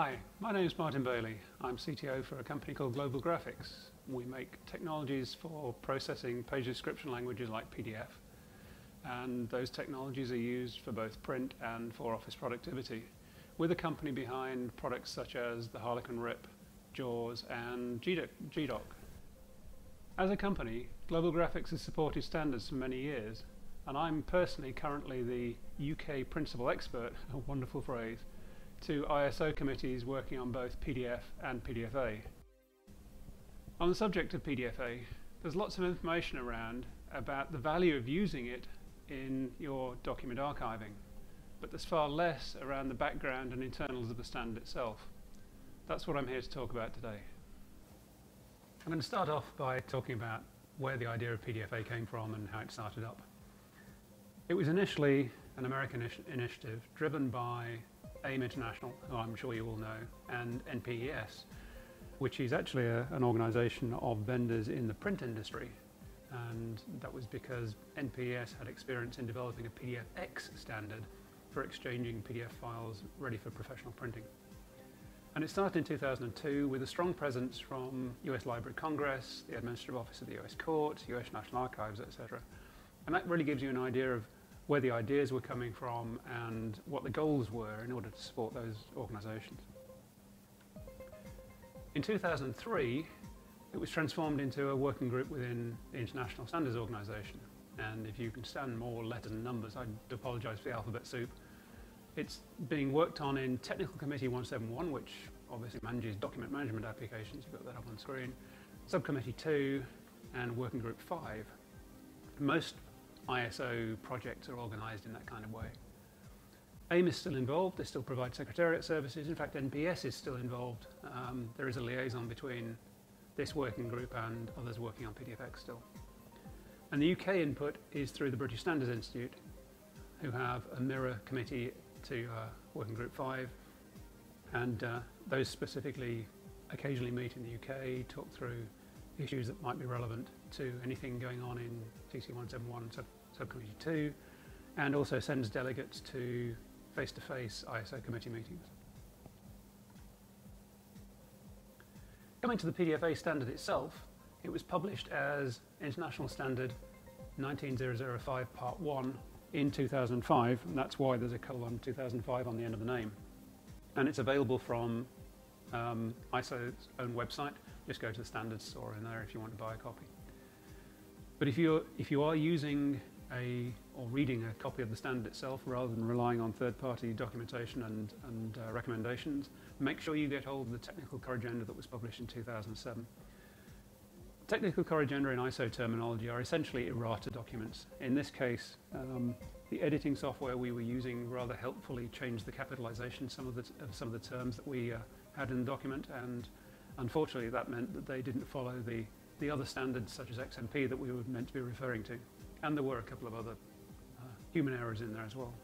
Hi, my name is Martin Bailey. I'm CTO for a company called Global Graphics. We make technologies for processing page description languages like PDF. And those technologies are used for both print and for office productivity. We're the company behind products such as the Harlequin Rip, JAWS and GDoc. As a company, Global Graphics has supported standards for many years, and I'm personally currently the UK principal expert, a wonderful phrase, to ISO committees working on both PDF and PDFA. On the subject of PDFA, there's lots of information around about the value of using it in your document archiving, but there's far less around the background and internals of the standard itself. That's what I'm here to talk about today. I'm going to start off by talking about where the idea of PDFA came from and how it started up. It was initially an American initiative driven by AIM International, who I'm sure you all know, and NPES, which is actually an organisation of vendors in the print industry. And that was because NPES had experience in developing a PDFX standard for exchanging PDF files ready for professional printing. And it started in 2002 with a strong presence from US Library of Congress, the Administrative Office of the US Court, US National Archives, etc. And that really gives you an idea of where the ideas were coming from and what the goals were in order to support those organisations. In 2003, it was transformed into a working group within the International Standards Organisation. And if you can stand more letters and numbers, I apologise for the alphabet soup. It's being worked on in Technical Committee 171, which obviously manages document management applications. You've got that up on screen. Subcommittee 2 and Working Group 5. Most ISO projects are organised in that kind of way. AIM is still involved, they still provide secretariat services. In fact, NPS is still involved. There is a liaison between this working group and others working on PDFX still. And the UK input is through the British Standards Institute, who have a mirror committee to Working Group 5. And those specifically occasionally meet in the UK, talk through issues that might be relevant to anything going on in TC 171 Subcommittee 2, and also sends delegates to face-to-face ISO committee meetings. Coming to the PDFA standard itself, it was published as International Standard 19005 Part 1 in 2005, and that's why there's a colon 2005 on the end of the name. And it's available from ISO's own website. Just go to the standards store in there if you want to buy a copy. But if you are using or reading a copy of the standard itself rather than relying on third-party documentation and recommendations, make sure you get hold of the Technical Corrigenda that was published in 2007. Technical Corrigenda in ISO terminology are essentially errata documents. In this case, the editing software we were using rather helpfully changed the capitalization of some of the terms that we had in the document, and unfortunately that meant that they didn't follow the other standards such as XMP that we were meant to be referring to. And there were a couple of other human errors in there as well.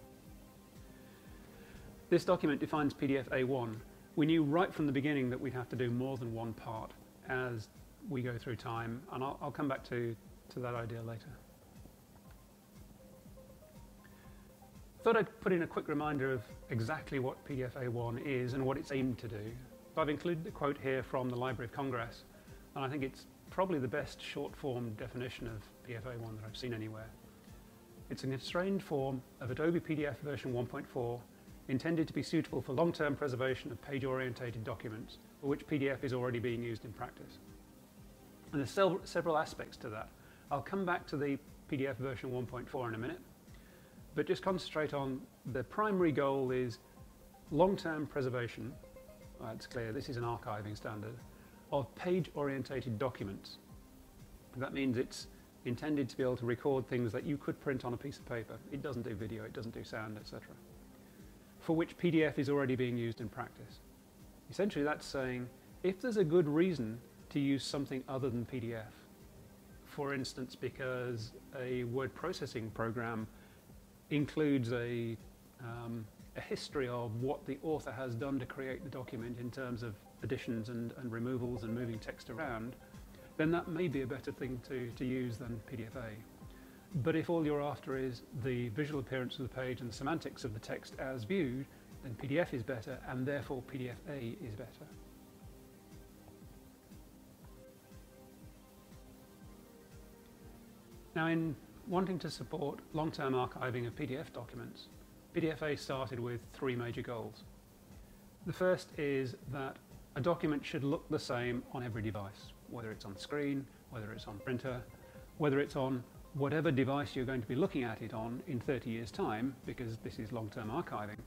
This document defines PDF A1. We knew right from the beginning that we'd have to do more than one part as we go through time, and I'll come back to that idea later. Thought I'd put in a quick reminder of exactly what PDF A1 is and what it's aimed to do. I've included a quote here from the Library of Congress, and I think it's probably the best short-form definition of PDFA1 that I've seen anywhere. It's a constrained form of Adobe PDF version 1.4 intended to be suitable for long-term preservation of page-orientated documents for which PDF is already being used in practice. And there's several aspects to that. I'll come back to the PDF version 1.4 in a minute, but just concentrate on the primary goal is long-term preservation. It's clear this is an archiving standard of page-orientated documents. That means it's intended to be able to record things that you could print on a piece of paper. It doesn't do video, it doesn't do sound, etc. For which PDF is already being used in practice. Essentially that's saying if there's a good reason to use something other than PDF, for instance because a word processing program includes a history of what the author has done to create the document in terms of additions and removals and moving text around, then that may be a better thing to use than PDFA. But if all you're after is the visual appearance of the page and the semantics of the text as viewed, then PDF is better, and therefore PDFA is better. Now, in wanting to support long-term archiving of PDF documents, PDFA started with 3 major goals. The first is that a document should look the same on every device, whether it's on screen, whether it's on printer, whether it's on whatever device you're going to be looking at it on in 30 years' time, because this is long-term archiving.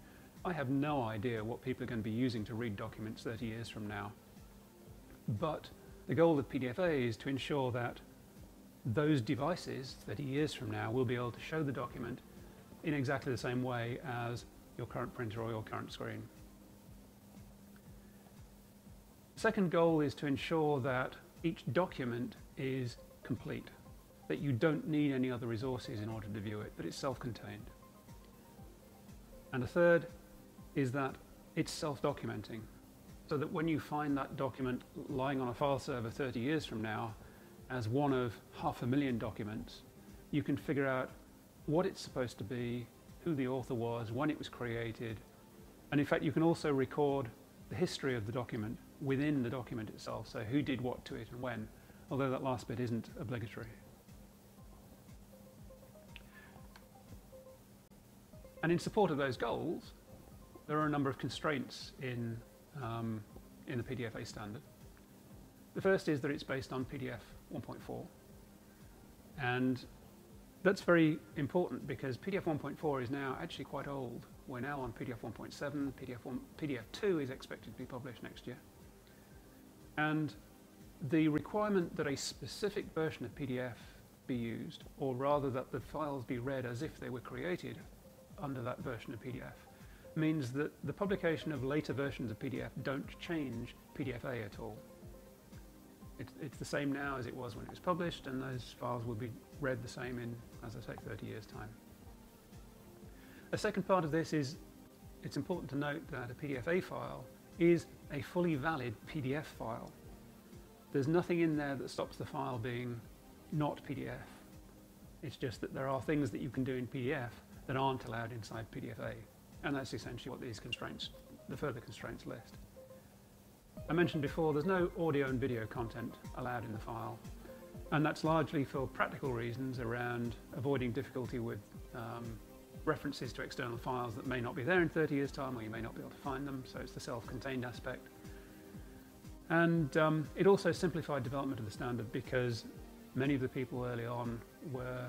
I have no idea what people are going to be using to read documents 30 years from now. But the goal of PDFA is to ensure that those devices 30 years from now will be able to show the document in exactly the same way as your current printer or your current screen. The second goal is to ensure that each document is complete, that you don't need any other resources in order to view it, that it's self-contained. And the third is that it's self-documenting, so that when you find that document lying on a file server 30 years from now as one of 500,000 documents, you can figure out what it's supposed to be, who the author was, when it was created, and in fact you can also record the history of the document within the document itself, so who did what to it and when, although that last bit isn't obligatory. And in support of those goals, there are a number of constraints in the PDFA standard. The first is that it's based on PDF 1.4, and that's very important because PDF 1.4 is now actually quite old. We're now on PDF 1.7, PDF 2 is expected to be published next year. And the requirement that a specific version of PDF be used, or rather that the files be read as if they were created under that version of PDF, means that the publication of later versions of PDF don't change PDFA at all. It's the same now as it was when it was published, and those files will be read the same in, as I say, 30 years' time. A second part of this is it's important to note that a PDFA file is a fully valid PDF file. There's nothing in there that stops the file being not PDF. It's just that there are things that you can do in PDF that aren't allowed inside PDFA, and that's essentially what these constraints, the further constraints list. I mentioned before there's no audio and video content allowed in the file, and that's largely for practical reasons around avoiding difficulty with references to external files that may not be there in 30 years' time, or you may not be able to find them, so it's the self-contained aspect. And it also simplified development of the standard because many of the people early on were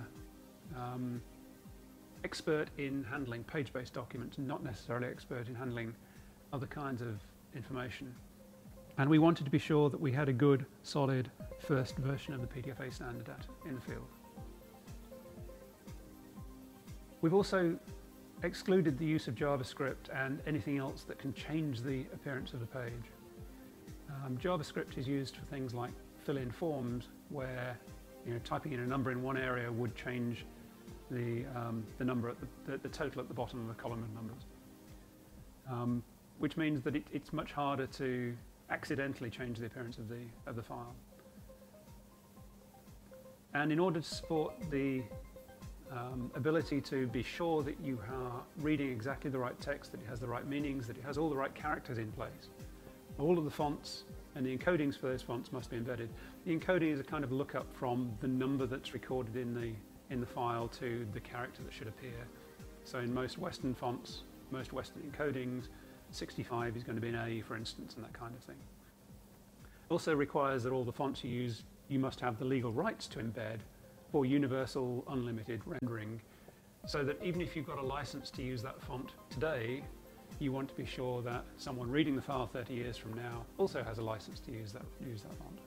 expert in handling page-based documents, not necessarily expert in handling other kinds of information. And we wanted to be sure that we had a good, solid first version of the PDFA standard in the field. We've also excluded the use of JavaScript and anything else that can change the appearance of the page. JavaScript is used for things like fill-in forms, where typing in a number in one area would change the number at the total at the bottom of the column of numbers, which means that it's much harder to accidentally change the appearance of the file. And in order to support the ability to be sure that you are reading exactly the right text, that it has the right meanings, that it has all the right characters in place, all of the fonts and the encodings for those fonts must be embedded. The encoding is a kind of lookup from the number that's recorded in the file to the character that should appear. So in most Western fonts, most Western encodings, 65 is going to be an A, for instance, and that kind of thing. It also requires that all the fonts you use, you must have the legal rights to embed for universal unlimited rendering, so that even if you've got a license to use that font today, you want to be sure that someone reading the file 30 years from now also has a license to use that font.